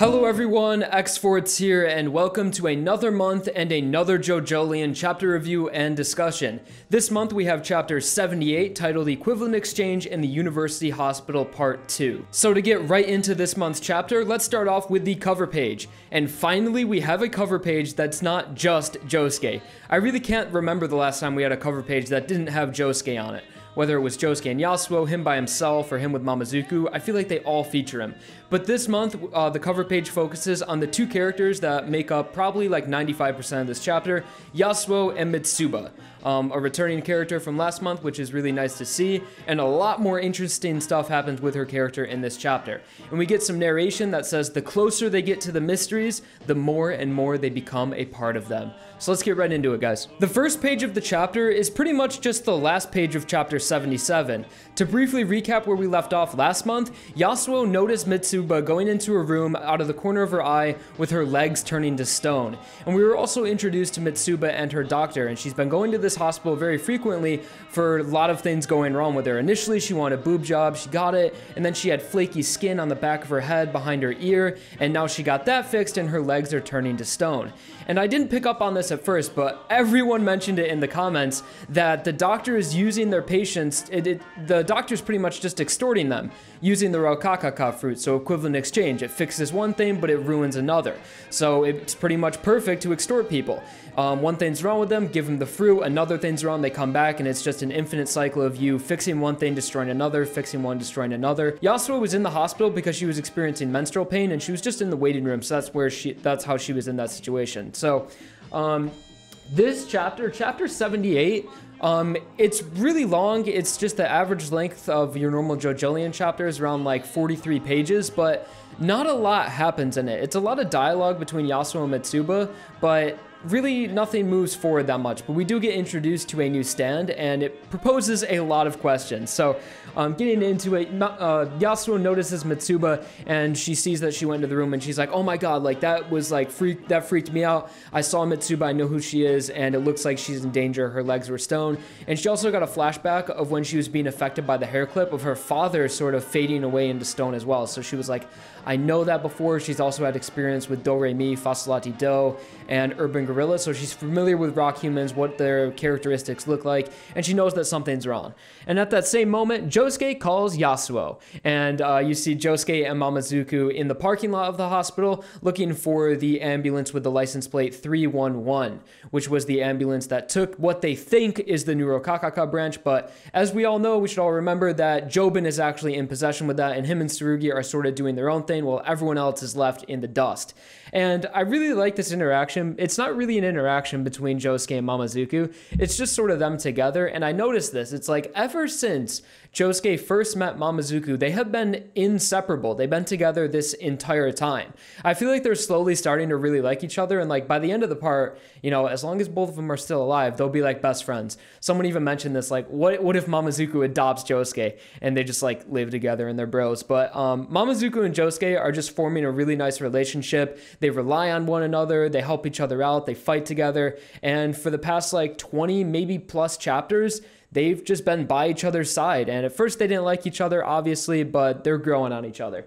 Hello everyone, xForts here, and welcome to another month and another JoJolion chapter review and discussion. This month we have chapter 78 titled Equivalent Exchange in the University Hospital Part 2. So to get right into this month's chapter, let's start off with the cover page. And finally we have a cover page that's not just Josuke. I really can't remember the last time we had a cover page that didn't have Josuke on it. Whether it was Josuke and Yasuo, him by himself, or him with Mamazuku, I feel like they all feature him. But this month, the cover page focuses on the two characters that make up probably like 95% of this chapter, Yasuo and Mitsuba. A returning character from last month, which is really nice to see, and a lot more interesting stuff happens with her character in this chapter. And we get some narration that says the closer they get to the mysteries, the more and more they become a part of them. So let's get right into it, guys. The first page of the chapter is pretty much just the last page of chapter 77. To briefly recap where we left off last month, Yasuo noticed Mitsuba going into a room out of the corner of her eye with her legs turning to stone. And we were also introduced to Mitsuba and her doctor, and she's been going to this hospital very frequently for a lot of things going wrong with her. Initially, she wanted a boob job, she got it, and then she had flaky skin on the back of her head behind her ear, and now she got that fixed and her legs are turning to stone. And I didn't pick up on this at first, but everyone mentioned it in the comments that the doctor is using their patients, the doctor's pretty much just extorting them using the Rokakaka fruit, so equivalent exchange. It fixes one thing, but it ruins another. So it's pretty much perfect to extort people. One thing's wrong with them, give them the fruit, another thing's wrong, they come back, and it's just an infinite cycle of you fixing one thing, destroying another, fixing one, destroying another. Yasuo was in the hospital because she was experiencing menstrual pain, and she was just in the waiting room, so that's how she was in that situation. So, this chapter 78, it's really long. It's just the average length of your normal JoJolion chapters, around like 43 pages, but not a lot happens in it. It's a lot of dialogue between Yasuo and Mitsuba, but really nothing moves forward that much. But we do get introduced to a new stand, and it proposes a lot of questions. So getting into it, Yasuo notices Mitsuba, and she sees that she went into the room, and she's like, oh my god, like that was like that freaked me out. I saw Mitsuba, I know who she is, and it looks like she's in danger. Her legs were stone. And she also got a flashback of when she was being affected by the hair clip of her father sort of fading away into stone as well. So she was like, I know that before. She's also had experience with Do-Re-Mi, Fasolati Do, and Urban Gorilla, so she's familiar with rock humans, what their characteristics look like, and she knows that something's wrong. And at that same moment, Josuke calls Yasuo, and you see Josuke and Mamazuku in the parking lot of the hospital looking for the ambulance with the license plate 311, which was the ambulance that took what they think is the Rokakaka branch, but as we all know, we should all remember that Jobin is actually in possession with that, and him and Tsurugi are sort of doing their own thing while everyone else is left in the dust. And I really like this interaction. It's not really an interaction between Josuke and Mamazuku. It's just sort of them together. And I noticed this. It's like ever since Josuke first met Mamazuku, they have been inseparable. They've been together this entire time. I feel like they're slowly starting to really like each other. And like by the end of the part, you know, as long as both of them are still alive, they'll be like best friends. Someone even mentioned this, like, what if Mamazuku adopts Josuke and they just like live together and they're bros? But Mamazuku and Josuke are just forming a really nice relationship. They rely on one another, they help each other out, they fight together, and for the past like 20 maybe plus chapters, they've just been by each other's side. And at first they didn't like each other, obviously, but they're growing on each other.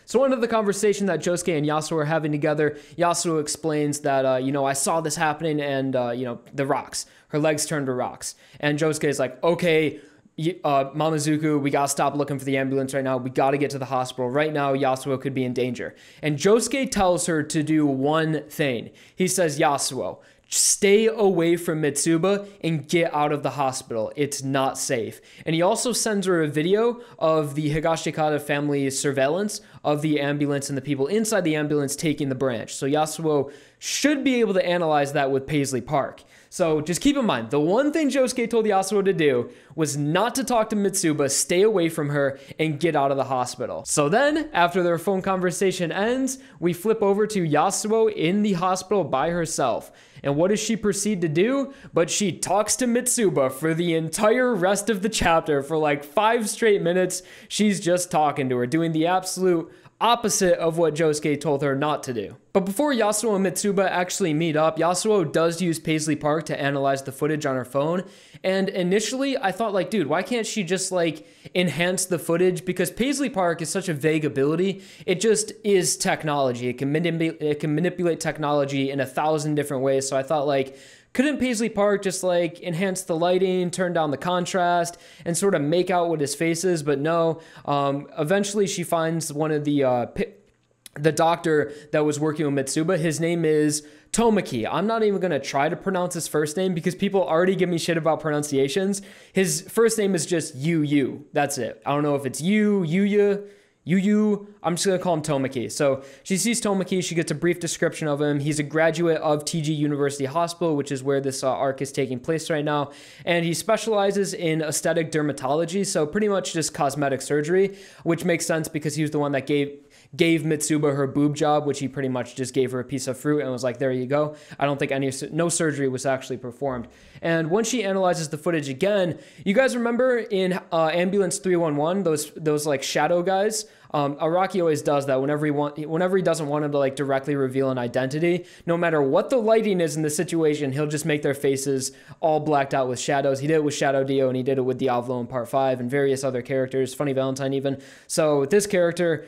So under the conversation that Josuke and Yasuo are having together, Yasuo explains that, you know, I saw this happening, and, you know, the rocks, her legs turned to rocks. And Josuke is like, okay, Mamazuku, we gotta stop looking for the ambulance right now. We gotta get to the hospital. Right now, Yasuo could be in danger. And Josuke tells her to do one thing. He says, Yasuo, stay away from Mitsuba and get out of the hospital. It's not safe. And he also sends her a video of the Higashikata family's surveillance of the ambulance and the people inside the ambulance taking the branch. So Yasuo should be able to analyze that with Paisley Park. So just keep in mind, the one thing Josuke told Yasuo to do was not to talk to Mitsuba, stay away from her, and get out of the hospital. So then, after their phone conversation ends, we flip over to Yasuo in the hospital by herself. And what does she proceed to do? But she talks to Mitsuba for the entire rest of the chapter. For like 5 straight minutes, she's just talking to her, doing the absolute opposite of what Josuke told her not to do. But before Yasuo and Mitsuba actually meet up, Yasuo does use Paisley Park to analyze the footage on her phone. And initially I thought like, dude, why can't she just like enhance the footage? Because Paisley Park is such a vague ability. It just is technology. It can manipulate technology in 1,000 different ways. So I thought like, couldn't Paisley Park just like enhance the lighting, turn down the contrast, and sort of make out what his face is? But no, eventually she finds one of the doctor that was working with Mitsuba. His name is Tomoki. I'm not even going to try to pronounce his first name because people already give me shit about pronunciations. His first name is just Yu. That's it. I don't know if it's Yuya. I'm just going to call him Tomoki. So she sees Tomoki. She gets a brief description of him. He's a graduate of TG University Hospital, which is where this arc is taking place right now. And he specializes in aesthetic dermatology. So pretty much just cosmetic surgery, which makes sense because he was the one that gave Mitsuba her boob job, which he pretty much just gave her a piece of fruit and was like, there you go. I don't think no surgery was actually performed. And when she analyzes the footage again, you guys remember in Ambulance 311, those like shadow guys? Araki always does that whenever he doesn't want him to like directly reveal an identity. No matter what the lighting is in the situation, he'll just make their faces all blacked out with shadows. He did it with Shadow Dio, and he did it with Diavolo in Part 5 and various other characters, Funny Valentine even. So this character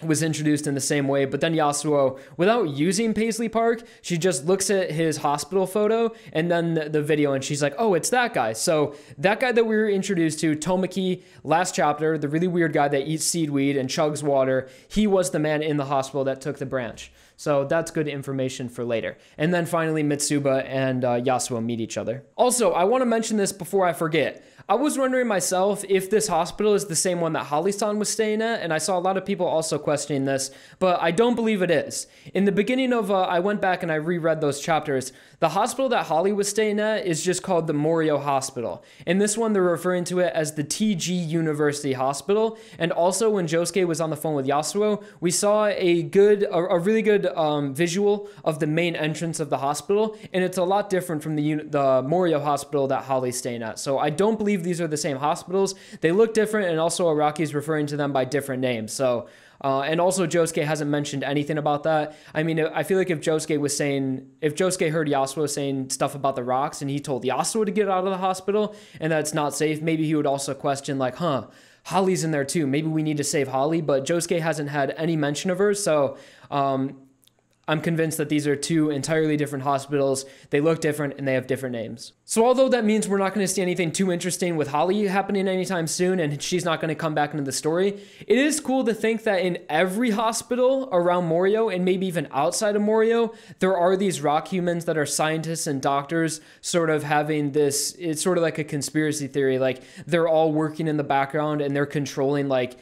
was introduced in the same way, but then Yasuo, without using Paisley Park, she just looks at his hospital photo and then the video, and she's like, oh, it's that guy. So that guy that we were introduced to, Tomoki, last chapter, the really weird guy that eats seaweed and chugs water, he was the man in the hospital that took the branch. So that's good information for later. And then finally, Mitsuba and Yasuo meet each other. Also, I want to mention this before I forget. I was wondering myself if this hospital is the same one that Holly-san was staying at, and I saw a lot of people also questioning this, but I don't believe it is. In the beginning of, I went back and I reread those chapters. The hospital that Holly was staying at is just called the Morioh Hospital. In this one, they're referring to it as the TG University Hospital. And also, when Josuke was on the phone with Yasuo, we saw a really good visual of the main entrance of the hospital, and it's a lot different from the Morioh Hospital that Holly's staying at. So I don't believe these are the same hospitals. They look different, and also Araki's referring to them by different names. So, and also Josuke hasn't mentioned anything about that. I mean, I feel like if Josuke heard Yasuo saying stuff about the rocks and he told Yasuo to get out of the hospital and that it's not safe, maybe he would also question like, Holly's in there too. Maybe we need to save Holly, but Josuke hasn't had any mention of her. So, I'm convinced that these are two entirely different hospitals. They look different and they have different names. So although that means we're not going to see anything too interesting with Holly happening anytime soon and she's not going to come back into the story, it is cool to think that in every hospital around Morioh and maybe even outside of Morioh, there are these rock humans that are scientists and doctors sort of having this, it's sort of like a conspiracy theory. Like they're all working in the background and they're controlling like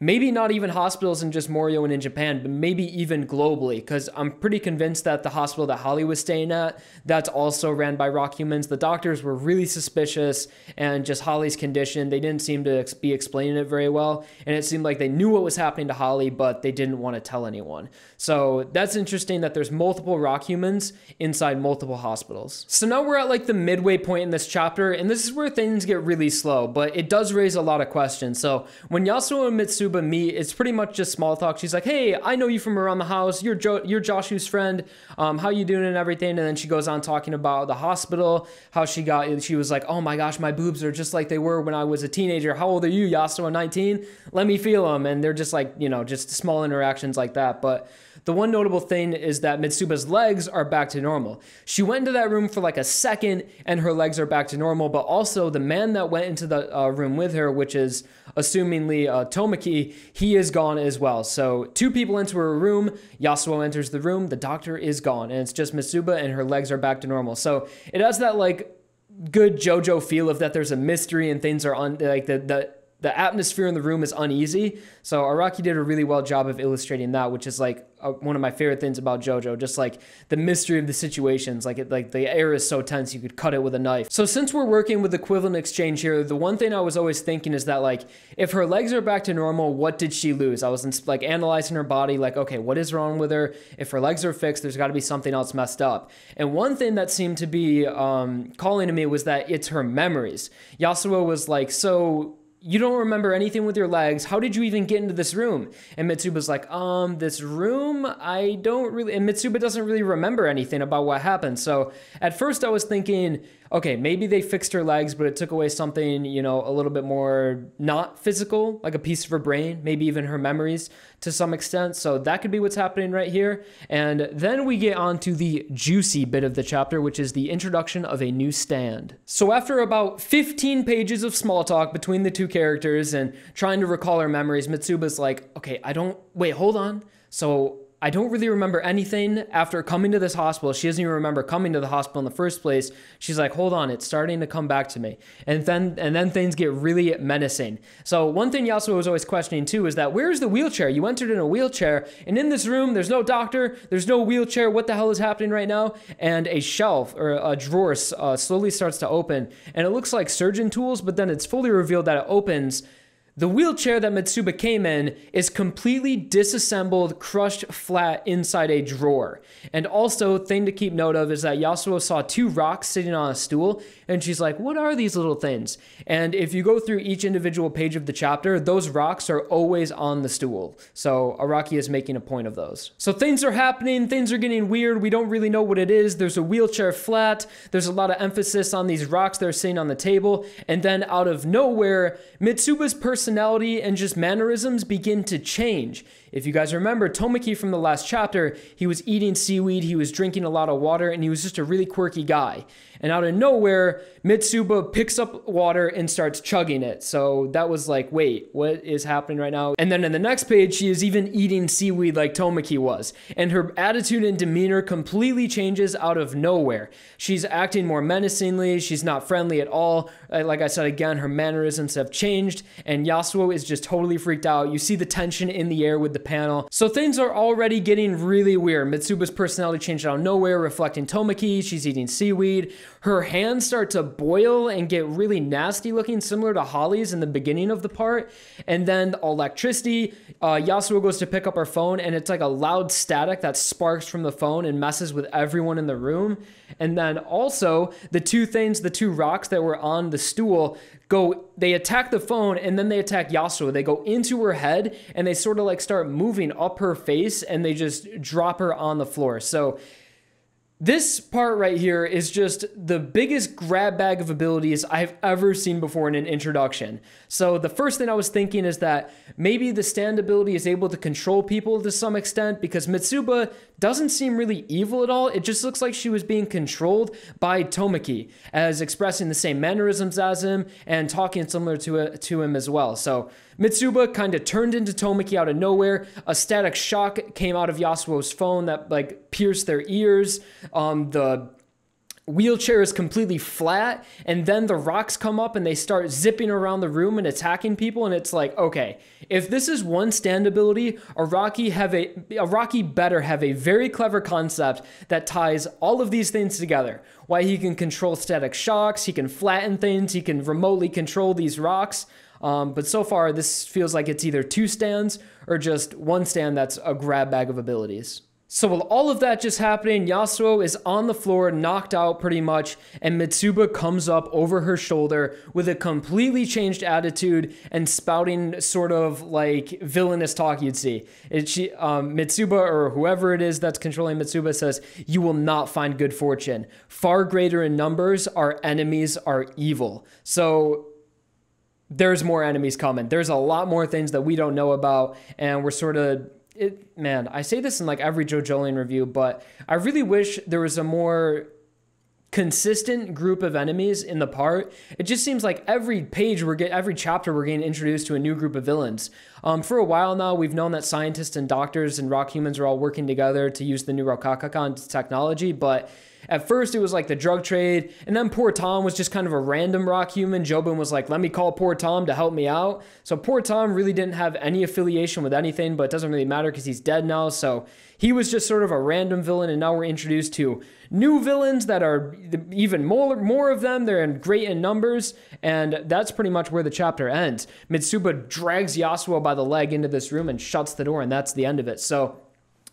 maybe not even hospitals in just Morioh and in Japan, but maybe even globally, because I'm pretty convinced that the hospital that Holly was staying at, that's also ran by rock humans. The doctors were really suspicious, and just Holly's condition, they didn't seem to be explaining it very well, and it seemed like they knew what was happening to Holly, but they didn't want to tell anyone. So that's interesting that there's multiple rock humans inside multiple hospitals. So now we're at like the midway point in this chapter, and this is where things get really slow, but it does raise a lot of questions. So when Yasuo and Mitsuba meet, it's pretty much just small talk. She's like, hey, I know you from around the house. You're Joshu's friend. How you doing and everything? And then she goes on talking about the hospital, how she was like, oh my gosh, my boobs are just like they were when I was a teenager. How old are you, Yasuo? 19? Let me feel them. And they're just like, just small interactions like that. But the one notable thing is that Mitsuba's legs are back to normal. She went into that room for like a second and her legs are back to normal, but also the man that went into the room with her, which is assumingly Tomoki, he is gone as well. So two people enter a room, Yasuo enters the room, the doctor is gone, and it's just Mitsuba and her legs are back to normal. So it has that like good JoJo feel of that there's a mystery and things are like the atmosphere in the room is uneasy. So Araki did a really well job of illustrating that, which is like one of my favorite things about JoJo, just like the mystery of the situations, like the air is so tense you could cut it with a knife. So since we're working with equivalent exchange here, the one thing I was always thinking is that like, if her legs are back to normal, what did she lose? I was like analyzing her body, like, okay, what is wrong with her? If her legs are fixed, there's got to be something else messed up. And one thing that seemed to be calling to me was that it's her memories. Yasuo was like so you don't remember anything with your legs. How did you even get into this room? And Mitsuba's like, this room, I don't really, and Mitsuba doesn't really remember anything about what happened. So at first I was thinking, okay, maybe they fixed her legs, but it took away something, you know, a little bit more not physical, like a piece of her brain, maybe even her memories to some extent. So that could be what's happening right here. And then we get on to the juicy bit of the chapter, which is the introduction of a new stand. So after about 15 pages of small talk between the two characters and trying to recall her memories, Mitsuba's like, okay, wait, hold on. So I don't really remember anything after coming to this hospital. She doesn't even remember coming to the hospital in the first place. She's like, hold on, it's starting to come back to me. And then things get really menacing. So one thing Yasuo was always questioning too is that where's the wheelchair? You entered in a wheelchair, and in this room, there's no doctor, there's no wheelchair. What the hell is happening right now? And a shelf or a drawer slowly starts to open, and it looks like surgeon tools, but then it's fully revealed that it opens. The wheelchair that Mitsuba came in is completely disassembled, crushed flat inside a drawer. And also, thing to keep note of is that Yasuo saw 2 rocks sitting on a stool, and she's like, what are these little things? And if you go through each individual page of the chapter, those rocks are always on the stool. So Araki is making a point of those. So things are happening, things are getting weird, we don't really know what it is. There's a wheelchair flat, there's a lot of emphasis on these rocks that are sitting on the table, and then out of nowhere, Mitsuba's personality and just mannerisms begin to change. If you guys remember Tomoki from the last chapter, he was eating seaweed, he was drinking a lot of water, and he was just a really quirky guy. And out of nowhere, Mitsuba picks up water and starts chugging it. So that was like, wait, what is happening right now? And then in the next page, she is even eating seaweed like Tomoki was. And her attitude and demeanor completely changes out of nowhere. She's acting more menacingly, she's not friendly at all. Like I said again, her mannerisms have changed, and Yasuo is just totally freaked out. You see the tension in the air with the panel. So things are already getting really weird. Mitsuba's personality changed out of nowhere, reflecting Tomoki. She's eating seaweed. Her hands start to boil and get really nasty looking, similar to Holly's in the beginning of the part. And then electricity, Yasuo goes to pick up her phone, and it's like a loud static that sparks from the phone and messes with everyone in the room. And then also the 2 rocks that were on the stool they attack the phone, and then they attack Yasuo. They go into her head, and they sort of like start moving up her face, and they just drop her on the floor. So this part right here is just the biggest grab bag of abilities I've ever seen before in an introduction. So the first thing I was thinking is that maybe the stand ability is able to control people to some extent, because Mitsuba doesn't seem really evil at all. It just looks like she was being controlled by Tomoki, as expressing the same mannerisms as him and talking similar to him as well. So Mitsuba kind of turned into Tomoki out of nowhere. A static shock came out of Yasuo's phone that like pierced their ears. The wheelchair is completely flat, and then the rocks come up and they start zipping around the room and attacking people, and it's like, okay, if this is one stand ability, Araki better have a very clever concept that ties all of these things together. Why he can control static shocks, he can flatten things, he can remotely control these rocks. But so far, this feels like it's either 2 stands or just 1 stand that's a grab bag of abilities. So with all of that just happening, Yasuo is on the floor, knocked out pretty much, and Mitsuba comes up over her shoulder with a completely changed attitude and spouting sort of like villainous talk you'd see. Mitsuba, or whoever it is that's controlling Mitsuba, says, "You will not find good fortune. Far greater in numbers, our enemies are evil." So there's more enemies coming. There's a lot more things that we don't know about, and we're sort of... Man, I say this in like every JoJolion review, but I really wish there was a more consistent group of enemies in the part. It just seems like every chapter we're getting introduced to a new group of villains. For a while now, we've known that scientists and doctors and rock humans are all working together to use the new Rokakakan technology, but at first it was like the drug trade, and then poor Tom was just kind of a random rock human. Jobin was like, let me call poor Tom to help me out. So poor Tom really didn't have any affiliation with anything, but it doesn't really matter because he's dead now. So he was just sort of a random villain, and now we're introduced to new villains that are even more of them. They're great in numbers, and that's pretty much where the chapter ends. Mitsuba drags Yasuo by the leg into this room and shuts the door, and that's the end of it. So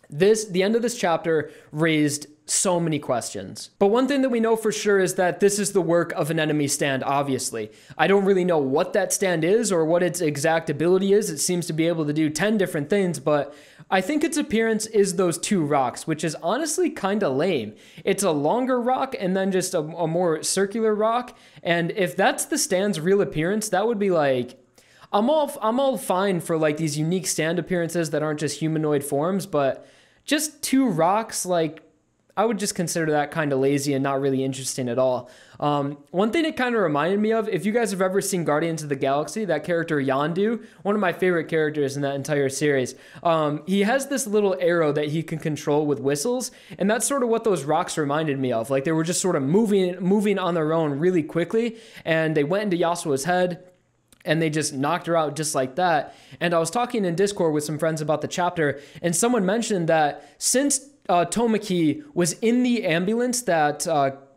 the end of this chapter raised so many questions. But one thing that we know for sure is that this is the work of an enemy stand, obviously. I don't really know what that stand is or what its exact ability is. It seems to be able to do 10 different things, but I think its appearance is those two rocks, which is honestly kind of lame. It's a longer rock and then just a more circular rock, and if that's the stand's real appearance, that would be like, I'm all fine for like these unique stand appearances that aren't just humanoid forms, but just two rocks, like, I would just consider that kind of lazy and not really interesting at all. One thing it kind of reminded me of, if you guys have ever seen Guardians of the Galaxy, that character Yondu, one of my favorite characters in that entire series, he has this little arrow that he can control with whistles, and that's sort of what those rocks reminded me of. Like, they were just sort of moving on their own really quickly, and they went into Yasuo's head, and they just knocked her out just like that. And I was talking in Discord with some friends about the chapter, and someone mentioned that since Tomoki was in the ambulance that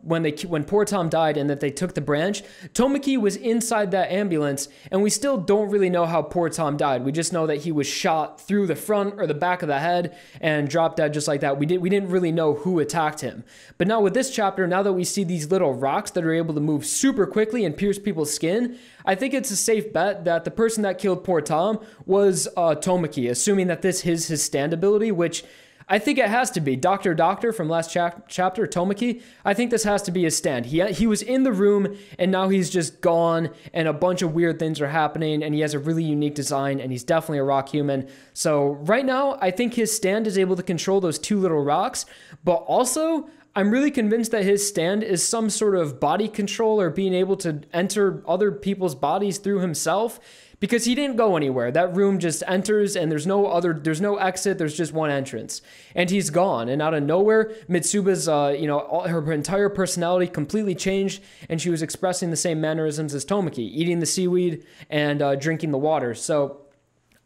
when poor Tom died and that they took the branch, Tomoki was inside that ambulance, and we still don't really know how poor Tom died. We just know that he was shot through the front or the back of the head and dropped dead just like that. We didn't really know who attacked him. But now with this chapter, now that we see these little rocks that are able to move super quickly and pierce people's skin, I think it's a safe bet that the person that killed poor Tom was Tomoki, assuming that this is his stand ability, which I think it has to be. Doctor from last chapter, Tomoki, I think this has to be his stand. He was in the room, and now he's just gone, and a bunch of weird things are happening, and he has a really unique design, and he's definitely a rock human. So right now, I think his stand is able to control those two little rocks, but also, I'm really convinced that his stand is some sort of body control or being able to enter other people's bodies through himself, because he didn't go anywhere. That room just enters, and there's no exit, there's just one entrance. And he's gone, and out of nowhere, Mitsuba's, her entire personality completely changed, and she was expressing the same mannerisms as Tomoki, eating the seaweed and drinking the water. So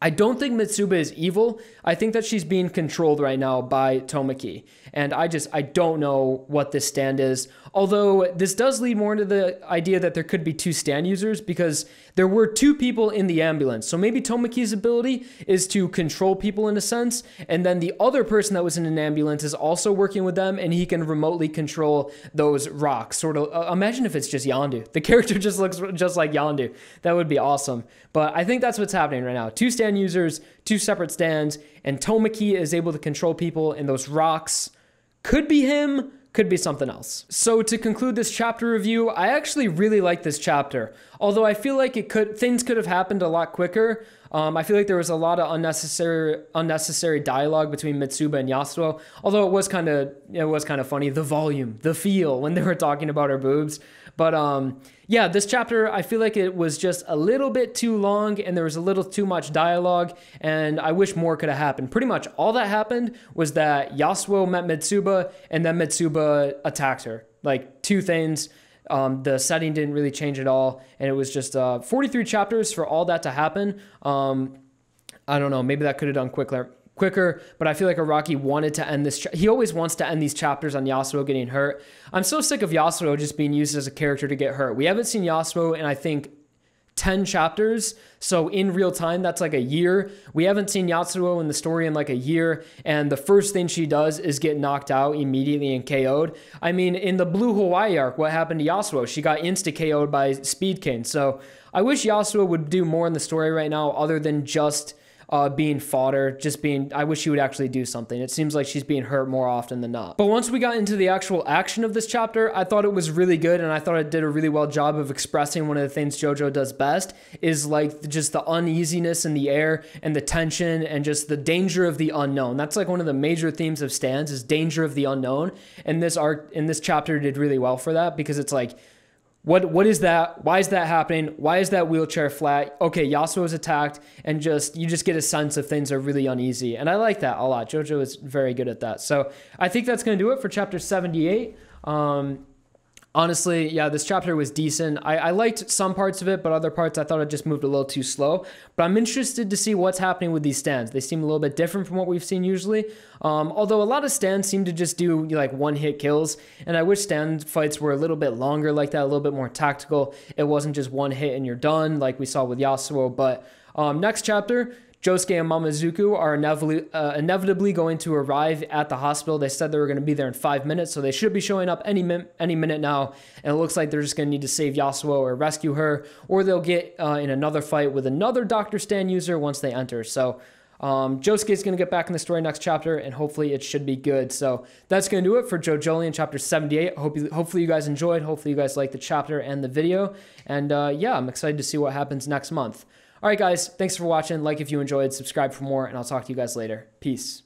I don't think Mitsuba is evil. I think that she's being controlled right now by Tomoki. And I don't know what this stand is. Although this does lead more into the idea that there could be two stand users, because there were two people in the ambulance. So maybe Tomoki's ability is to control people in a sense, and then the other person that was in an ambulance is also working with them, and he can remotely control those rocks. Sort of, imagine if it's just Yondu. The character just looks just like Yondu. That would be awesome. But I think that's what's happening right now. Two stand users, two separate stands, and Tomoki is able to control people, and those rocks could be him, could be something else. So to conclude this chapter review, I actually really like this chapter. Although I feel like things could have happened a lot quicker. I feel like there was a lot of unnecessary dialogue between Mitsuba and Yasuo. Although it was kind of funny, the volume, the feel when they were talking about her boobs. But yeah, this chapter, I feel like it was just a little bit too long, and there was a little too much dialogue, and I wish more could have happened. Pretty much all that happened was that Yasuo met Mitsuba, and then Mitsuba attacked her. Like, two things. The setting didn't really change at all, and it was just 43 chapters for all that to happen. I don't know, maybe that could have done quicker, but I feel like Araki wanted to end this. He always wants to end these chapters on Yasuo getting hurt. I'm so sick of Yasuo just being used as a character to get hurt. We haven't seen Yasuo in, I think, 10 chapters. So in real time, that's like a year. We haven't seen Yasuo in the story in like a year. And the first thing she does is get knocked out immediately and KO'd. I mean, in the Blue Hawaii arc, what happened to Yasuo? She got insta-KO'd by Speed Cane. So I wish Yasuo would do more in the story right now other than just being fodder, I wish she would actually do something. It seems like she's being hurt more often than not. But once we got into the actual action of this chapter, I thought it was really good, and I thought it did a really well job of expressing one of the things JoJo does best, is like just the uneasiness in the air and the tension and just the danger of the unknown. That's like one of the major themes of stands, is danger of the unknown. And this chapter did really well for that, because it's like, what is that? Why is that happening? Why is that wheelchair flat? Okay, Yasuo is attacked, and you just get a sense of things are really uneasy. And I like that a lot. JoJo is very good at that. So I think that's going to do it for chapter 78. Honestly, yeah, this chapter was decent. I liked some parts of it, but other parts I thought it just moved a little too slow. But I'm interested to see what's happening with these stands. They seem a little bit different from what we've seen usually. Although a lot of stands seem to just do like one-hit kills, and I wish stand fights were a little bit longer like that, a little bit more tactical. It wasn't just one hit and you're done like we saw with Yasuo. But next chapter, Josuke and Mamazuku are inevitably going to arrive at the hospital. They said they were going to be there in 5 minutes, so they should be showing up any minute now. And it looks like they're just going to need to save Yasuo or rescue her, or they'll get in another fight with another Dr. Stan user once they enter. So Josuke is going to get back in the story next chapter, and hopefully it should be good. So that's going to do it for JoJolion chapter 78. Hopefully you guys enjoyed. Hopefully you guys liked the chapter and the video. And yeah, I'm excited to see what happens next month. All right, guys, thanks for watching. Like if you enjoyed, subscribe for more, and I'll talk to you guys later. Peace.